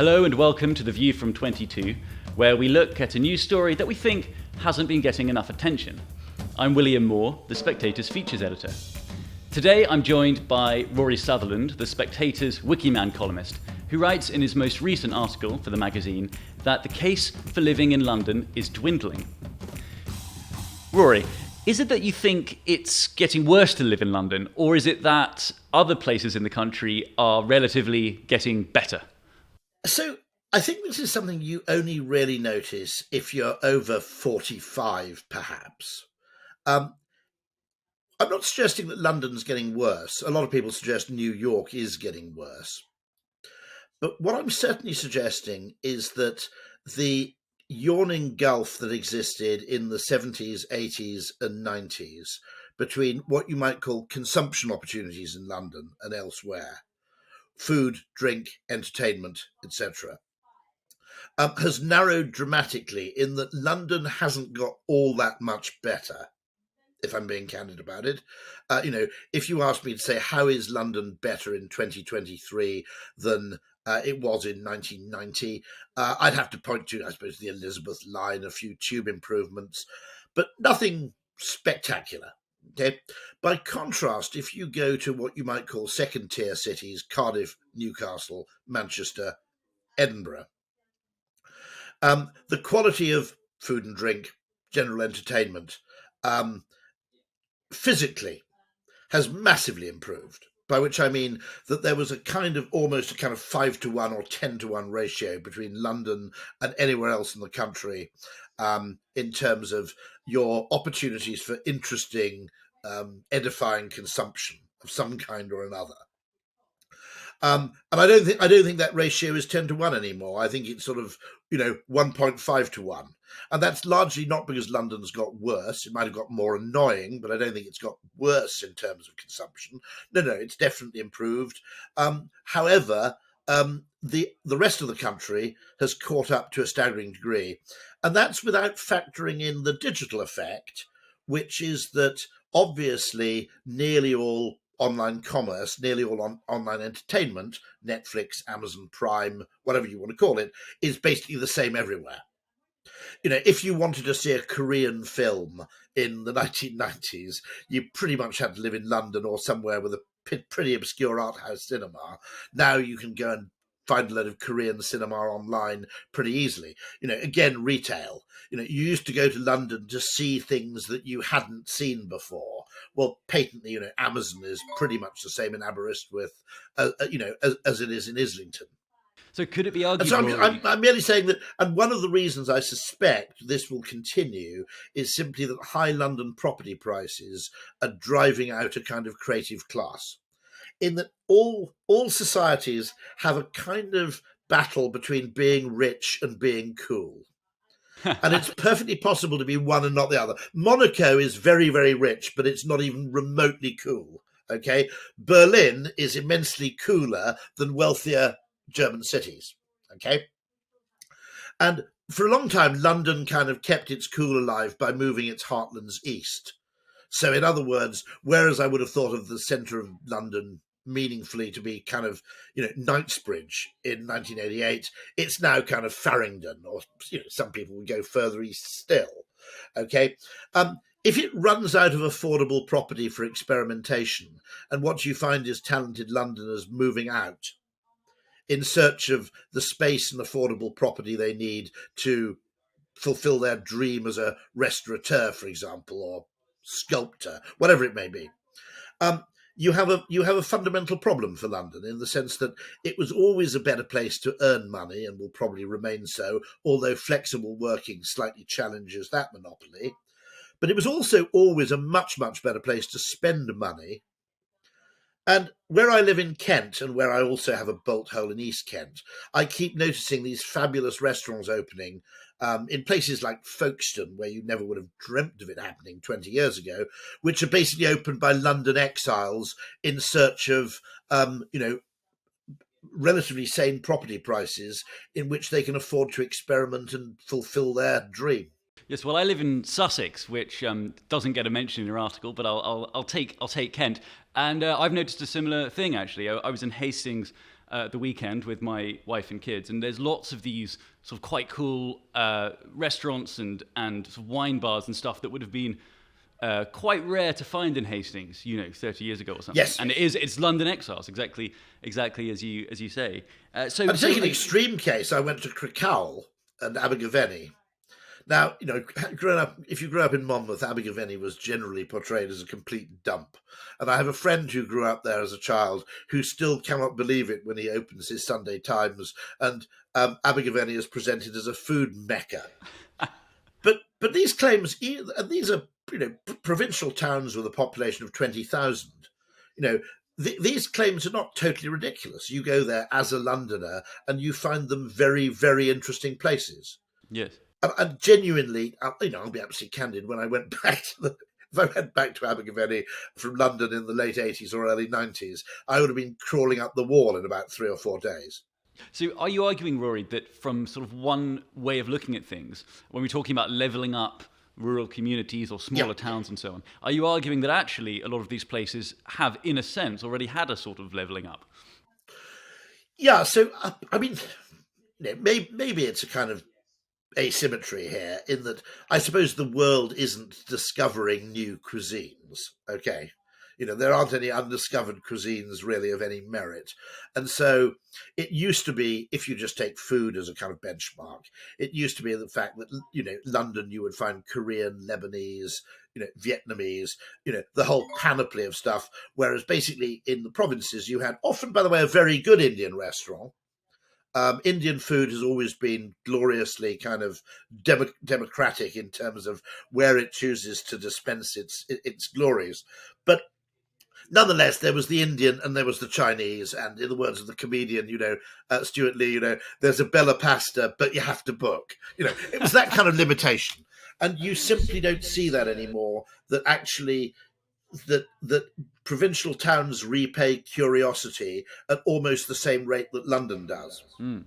Hello and welcome to The View from 22, where we look at a news story that we think hasn't been getting enough attention. I'm William Moore, the Spectator's features editor. Today I'm joined by Rory Sutherland, the Spectator's Wikiman columnist, who writes in his most recent article for the magazine that the case for living in London is dwindling. Rory, is it that you think it's getting worse to live in London, or is it that other places in the country are relatively getting better? So I think this is something you only really notice if you're over 45, perhaps. I'm not suggesting that London's getting worse. A lot of people suggest New York is getting worse. But what I'm certainly suggesting is that the yawning gulf that existed in the 70s, 80s and 90s between what you might call consumption opportunities in London and elsewhere, food, drink, entertainment, etc., has narrowed dramatically in that London hasn't got all that much better, if I'm being candid about it. If you asked me to say, how is London better in 2023 than it was in 1990, I'd have to point to, I suppose, the Elizabeth line, a few tube improvements, but nothing spectacular. Okay. By contrast, if you go to what you might call second-tier cities, Cardiff, Newcastle, Manchester, Edinburgh, the quality of food and drink, general entertainment, physically has massively improved, by which I mean that there was almost a kind of 5-to-1 or 10-to-1 ratio between London and anywhere else in the country in terms of your opportunities for interesting, edifying consumption of some kind or another. And I don't think that ratio is 10-to-1 anymore. I think it's sort of 1.5-to-1, and that's largely not because London's got worse. It might have got more annoying, but I don't think it's got worse in terms of consumption. No, it's definitely improved. However, the rest of the country has caught up to a staggering degree, and that's without factoring in the digital effect, which is that obviously nearly all online commerce, nearly all online entertainment, Netflix, Amazon Prime, whatever you want to call it, is basically the same everywhere. If you wanted to see a Korean film in the 1990s, you pretty much had to live in London or somewhere with a pretty obscure art house cinema. Now you can go and find a lot of Korean cinema online pretty easily. Again, retail. You used to go to London to see things that you hadn't seen before. Well, patently, Amazon is pretty much the same in Aberystwyth, as it is in Islington. So could it be argued, So Rory... I'm merely saying that, and one of the reasons I suspect this will continue is simply that high London property prices are driving out a kind of creative class, in that all societies have a kind of battle between being rich and being cool. And it's perfectly possible to be one and not the other. Monaco is very, very rich, but it's not even remotely cool. Okay. Berlin is immensely cooler than wealthier German cities. Okay. And for a long time, London kind of kept its cool alive by moving its heartlands east. So in other words, whereas I would have thought of the centre of London meaningfully to be kind of, Knightsbridge in 1988, it's now kind of Farringdon, or, some people would go further east still. Okay. If it runs out of affordable property for experimentation, and what you find is talented Londoners moving out in search of the space and affordable property they need to fulfill their dream as a restaurateur, for example, or sculptor, whatever it may be, you have a fundamental problem for London, in the sense that it was always a better place to earn money and will probably remain so, although flexible working slightly challenges that monopoly. But it was also always a much, much better place to spend money. And where I live in Kent, and where I also have a bolt hole in East Kent, I keep noticing these fabulous restaurants opening in places like Folkestone, where you never would have dreamt of it happening 20 years ago, which are basically opened by London exiles in search of, relatively sane property prices in which they can afford to experiment and fulfill their dream. Yes, well, I live in Sussex, which doesn't get a mention in your article, but I'll take Kent, and I've noticed a similar thing actually. I was in Hastings the weekend with my wife and kids, and there's lots of these sort of quite cool restaurants and sort of wine bars and stuff that would have been quite rare to find in Hastings, 30 years ago or something. Yes. And it's London Exiles, exactly as you say. And take an extreme case, I went to Crickhowell and Abergavenny. Now, if you grew up in Monmouth, Abergavenny was generally portrayed as a complete dump. And I have a friend who grew up there as a child who still cannot believe it when he opens his Sunday Times and Abergavenny is presented as a food mecca. But these claims, and these are provincial towns with a population of 20,000. These claims are not totally ridiculous. You go there as a Londoner and you find them very, very interesting places. Yes. And genuinely, I'll be absolutely candid. When I went back to if I went back to Abergavenny from London in the late 80s or early 90s, I would have been crawling up the wall in about 3 or 4 days. So are you arguing, Rory, that from sort of one way of looking at things, when we're talking about levelling up rural communities or smaller towns and so on, are you arguing that actually a lot of these places have, in a sense, already had a sort of levelling up? Yeah, so, maybe it's a kind of asymmetry here in that I suppose the world isn't discovering new cuisines, okay? There aren't any undiscovered cuisines really of any merit. And so it used to be, if you just take food as a kind of benchmark, it used to be the fact that, London, you would find Korean, Lebanese, Vietnamese, the whole panoply of stuff. Whereas basically in the provinces, you had often, by the way, a very good Indian restaurant. Indian food has always been gloriously kind of democratic in terms of where it chooses to dispense its glories. But nonetheless, there was the Indian and there was the Chinese. And in the words of the comedian, Stuart Lee, there's a bella pasta, but you have to book. It was that kind of limitation. And you simply don't see that anymore, that actually that provincial towns repay curiosity at almost the same rate that London does. Mm.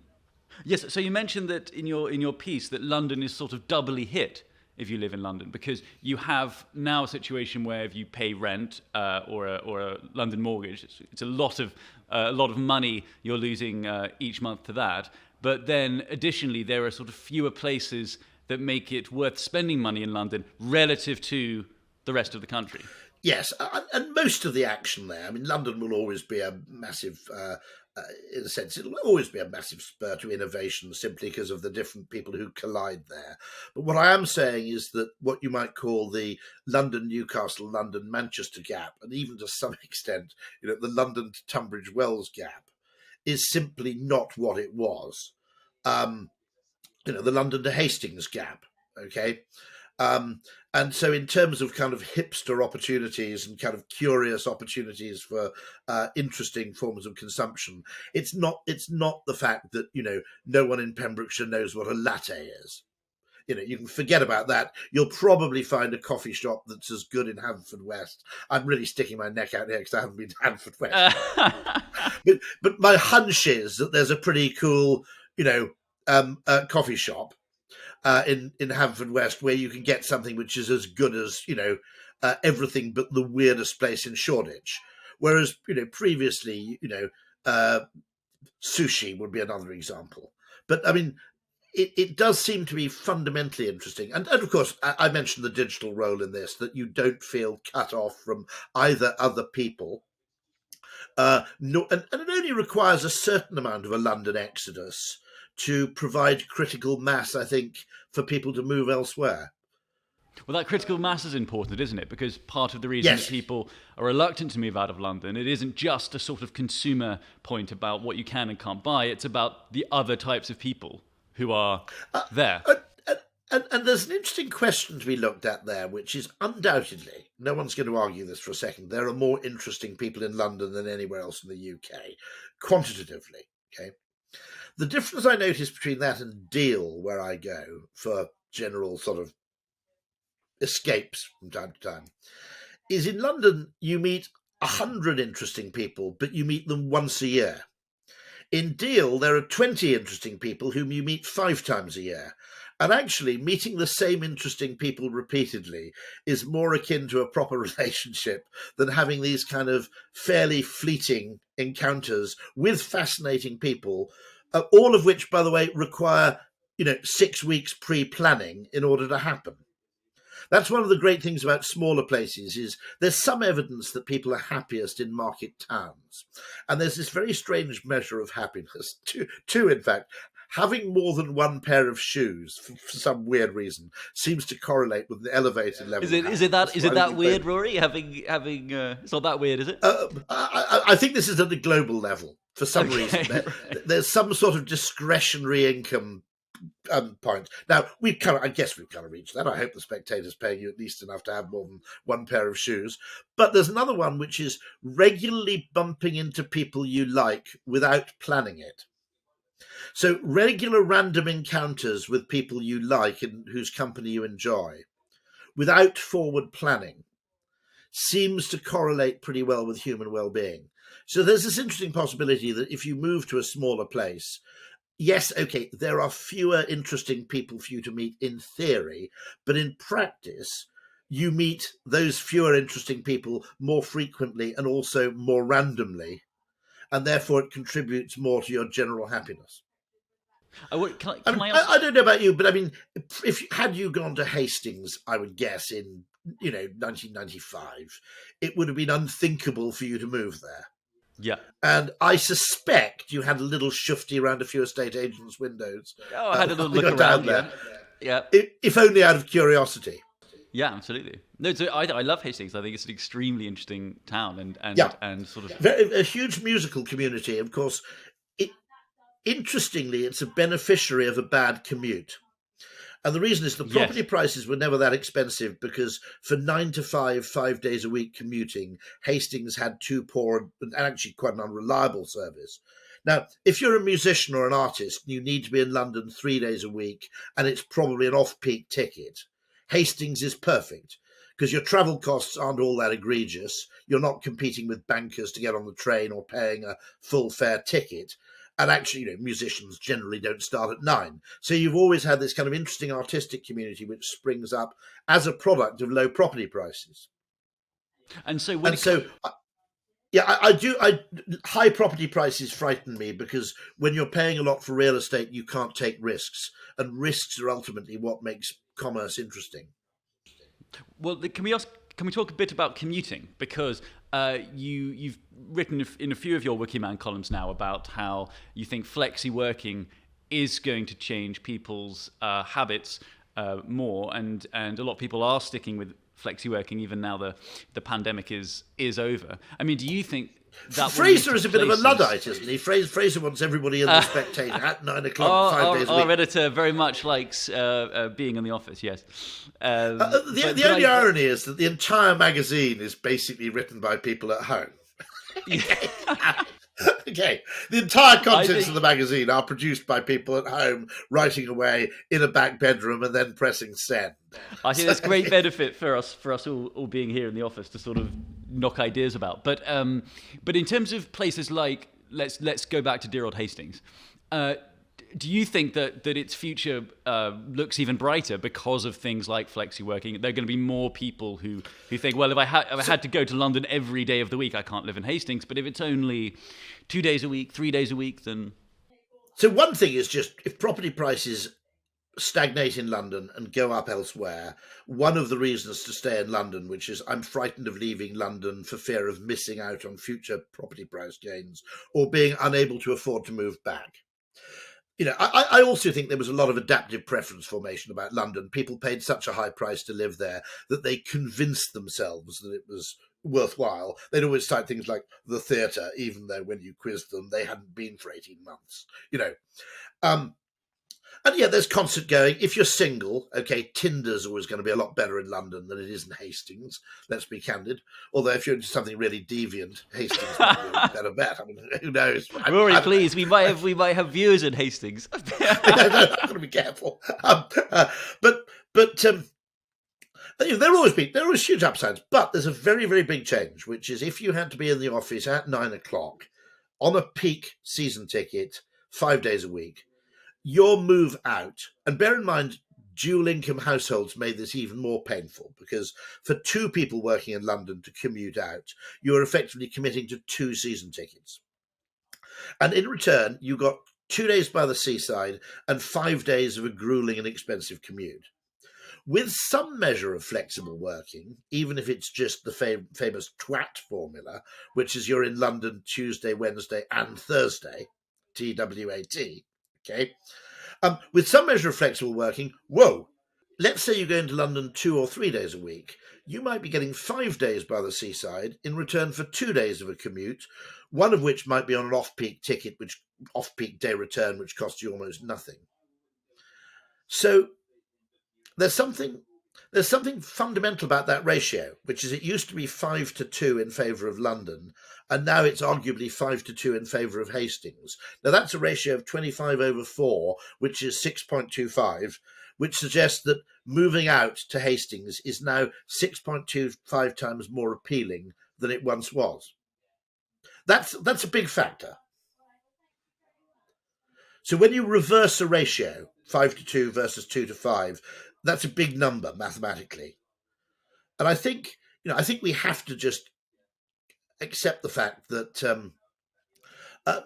Yes, so you mentioned that in your piece that London is sort of doubly hit if you live in London, because you have now a situation where if you pay rent or a London mortgage, it's a lot of money you're losing each month to that. But then additionally, there are sort of fewer places that make it worth spending money in London relative to the rest of the country. Yes, and most of the action there, London will always be a massive, in a sense, it'll always be a massive spur to innovation simply because of the different people who collide there. But what I am saying is that what you might call the London-Newcastle, London-Manchester gap, and even to some extent, the London to Tunbridge Wells gap, is simply not what it was. The London to Hastings gap, okay? And so in terms of kind of hipster opportunities and kind of curious opportunities for interesting forms of consumption, it's not the fact that, no one in Pembrokeshire knows what a latte is. You can forget about that. You'll probably find a coffee shop that's as good in Haverfordwest. I'm really sticking my neck out here because I haven't been to Haverfordwest. But my hunch is that there's a pretty cool, coffee shop in Haverfordwest where you can get something which is as good as everything but the weirdest place in Shoreditch. Whereas previously sushi would be another example. But it does seem to be fundamentally interesting, and of course I mentioned the digital role in this, that you don't feel cut off from either other people. And it only requires a certain amount of a London exodus to provide critical mass, I think, for people to move elsewhere. Well, that critical mass is important, isn't it? Because part of the reason that people are reluctant to move out of London, it isn't just a sort of consumer point about what you can and can't buy. It's about the other types of people who are there. And there's an interesting question to be looked at there, which is undoubtedly, no one's going to argue this for a second, there are more interesting people in London than anywhere else in the UK, quantitatively, okay? The difference I notice between that and Deal, where I go for general sort of escapes from time to time, is in London you meet 100 interesting people, but you meet them once a year. In Deal, there are 20 interesting people whom you meet 5 times a year. And actually, meeting the same interesting people repeatedly is more akin to a proper relationship than having these kind of fairly fleeting encounters with fascinating people, all of which, by the way, require 6 weeks pre-planning in order to happen. That's one of the great things about smaller places is there's some evidence that people are happiest in market towns. And there's this very strange measure of happiness, two in fact. Having more than one pair of shoes, for some weird reason, seems to correlate with an elevated level. Is it that weird, Rory? Having it's not that weird, is it? I think this is at a global level for some reason. There's some sort of discretionary income point. Now I guess we've kind of reached that. I hope the Spectator's paying you at least enough to have more than one pair of shoes. But there's another one, which is regularly bumping into people you like without planning it. So regular random encounters with people you like and whose company you enjoy without forward planning seems to correlate pretty well with human well-being. So there's this interesting possibility that if you move to a smaller place, yes, okay, there are fewer interesting people for you to meet in theory, but in practice, you meet those fewer interesting people more frequently and also more randomly, and therefore it contributes more to your general happiness. I don't know about you, but I mean, had you gone to Hastings, I would guess in 1995, it would have been unthinkable for you to move there. Yeah. And I suspect you had a little shufty around a few estate agents' windows. Oh, I had a little look around there. Yeah. If only out of curiosity. Yeah, absolutely. No, so I love Hastings. I think it's an extremely interesting town and sort of a huge musical community. Of course, interestingly, it's a beneficiary of a bad commute. And the reason is the property prices were never that expensive because for 9 to 5 days a week commuting, Hastings had too poor and actually quite an unreliable service. Now, if you're a musician or an artist, you need to be in London 3 days a week, and it's probably an off-peak ticket. Hastings is perfect because your travel costs aren't all that egregious. You're not competing with bankers to get on the train or paying a full fare ticket. And actually, musicians generally don't start at 9. So you've always had this kind of interesting artistic community which springs up as a product of low property prices. High property prices frighten me because when you're paying a lot for real estate, you can't take risks. And risks are ultimately what makes commerce interesting. Well, can we talk a bit about commuting? Because you've written in a few of your Wikiman columns now about how you think Flexiworking is going to change people's habits more, and a lot of people are sticking with Flexiworking even now the pandemic is over. I mean, do you think that Fraser is a bit of a Luddite, isn't he? Fraser wants everybody in the Spectator at 9 o'clock, 5 days a week. Our editor very much likes being in the office, yes. The only irony is that the entire magazine is basically written by people at home. Okay, the entire contents of the magazine are produced by people at home, writing away in a back bedroom and then pressing send. I think there's great benefit for us all being here in the office to sort of knock ideas about. But in terms of places like let's go back to dear old Hastings. Do you think that its future looks even brighter because of things like Flexiworking? There are going to be more people who think, well, if I had to go to London every day of the week, I can't live in Hastings. But if it's only 2 days a week, 3 days a week, then... So one thing is just, if property prices stagnate in London and go up elsewhere, one of the reasons to stay in London, which is I'm frightened of leaving London for fear of missing out on future property price gains or being unable to afford to move back. I also think there was a lot of adaptive preference formation about London. People paid such a high price to live there that they convinced themselves that it was worthwhile. They'd always cite things like the theatre, even though when you quizzed them, they hadn't been for 18 months, And yeah, there's concert going. If you're single, okay, Tinder's always going to be a lot better in London than it is in Hastings. Let's be candid. Although if you're into something really deviant, Hastings might be a better bet. I mean, who knows? Rory, please, we might have viewers in Hastings. I'm going to be careful. There are always huge upsides. But there's a very, very big change, which is if you had to be in the office at 9 o'clock on a peak season ticket, 5 days a week, your move out, and bear in mind, dual income households made this even more painful, because for two people working in London to commute out, you're effectively committing to 2 season tickets. And in return, you got 2 days by the seaside and 5 days of a grueling and expensive commute. With some measure of flexible working, even if it's just the famous TWAT formula, which is you're in London Tuesday, Wednesday, and Thursday, TWAT, okay? With some measure of flexible working, let's say you go into London 2 or 3 days a week. You might be getting 5 days by the seaside in return for 2 days of a commute, one of which might be on an off-peak ticket, which off-peak day return, which costs you almost nothing. So there's something fundamental about that ratio, which is it used to be 5-2 in favour of London, and now it's arguably 5-2 in favour of Hastings. Now that's a ratio of 25/4, which is 6.25, which suggests that moving out to Hastings is now 6.25 times more appealing than it once was. That's a big factor. So when you reverse a ratio, 5-2 versus 2-5, that's a big number mathematically. And I think we have to just accept the fact that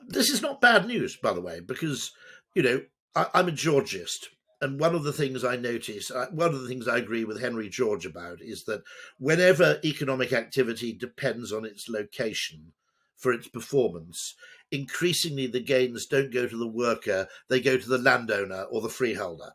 this is not bad news, by the way, because, I'm a Georgist. And one of the things I notice, one of the things I agree with Henry George about, is that whenever economic activity depends on its location for its performance, increasingly the gains don't go to the worker, they go to the landowner or the freeholder.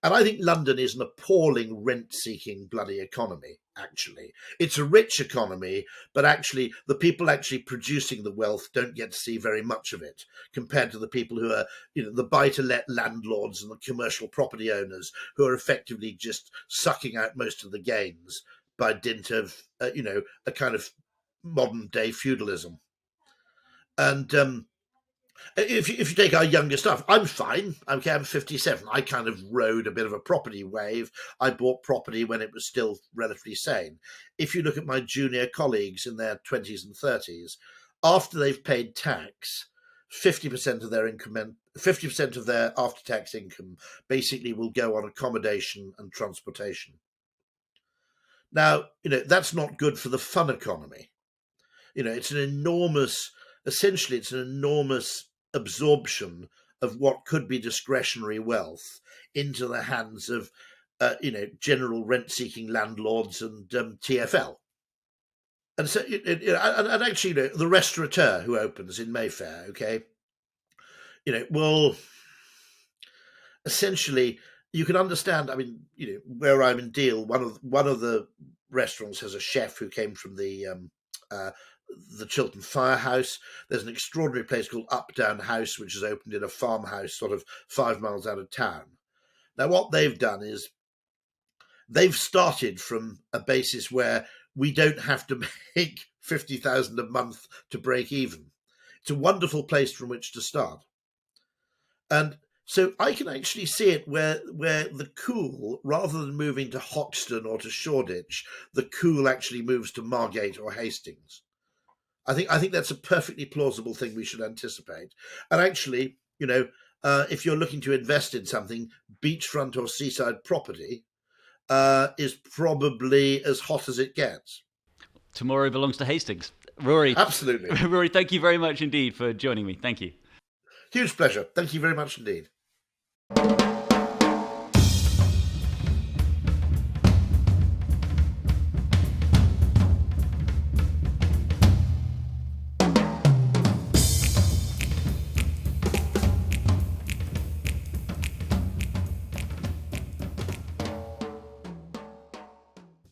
And I think London is an appalling rent-seeking bloody economy, actually. It's a rich economy, but actually the people actually producing the wealth don't get to see very much of it compared to the people who are, the buy-to-let landlords and the commercial property owners who are effectively just sucking out most of the gains by dint of, a kind of modern-day feudalism. And if you take our younger stuff, I'm fine. Okay, I'm 57. I kind of rode a bit of a property wave. I bought property when it was still relatively sane. If you look at my junior colleagues in their 20s and 30s, after they've paid tax, 50% of their income, 50% of their after-tax income basically will go on accommodation and transportation. Now, that's not good for the fun economy. It's an enormous absorption of what could be discretionary wealth into the hands of, general rent-seeking landlords and TfL. And so, and actually, the restaurateur who opens in Mayfair, okay, well, essentially, you can understand. I mean, where I'm in Deal, one of the restaurants has a chef who came from the Chiltern Firehouse. There's an extraordinary place called Updown House, which is opened in a farmhouse sort of 5 miles out of town. Now, what they've done is they've started from a basis where we don't have to make 50,000 a month to break even. It's a wonderful place from which to start. And so I can actually see it where the cool, rather than moving to Hoxton or to Shoreditch, the cool actually moves to Margate or Hastings. I think that's a perfectly plausible thing we should anticipate. And actually, if you're looking to invest in something, beachfront or seaside property is probably as hot as it gets. Tomorrow belongs to Hastings. Rory. Absolutely. Rory, thank you very much indeed for joining me. Thank you. Huge pleasure. Thank you very much indeed.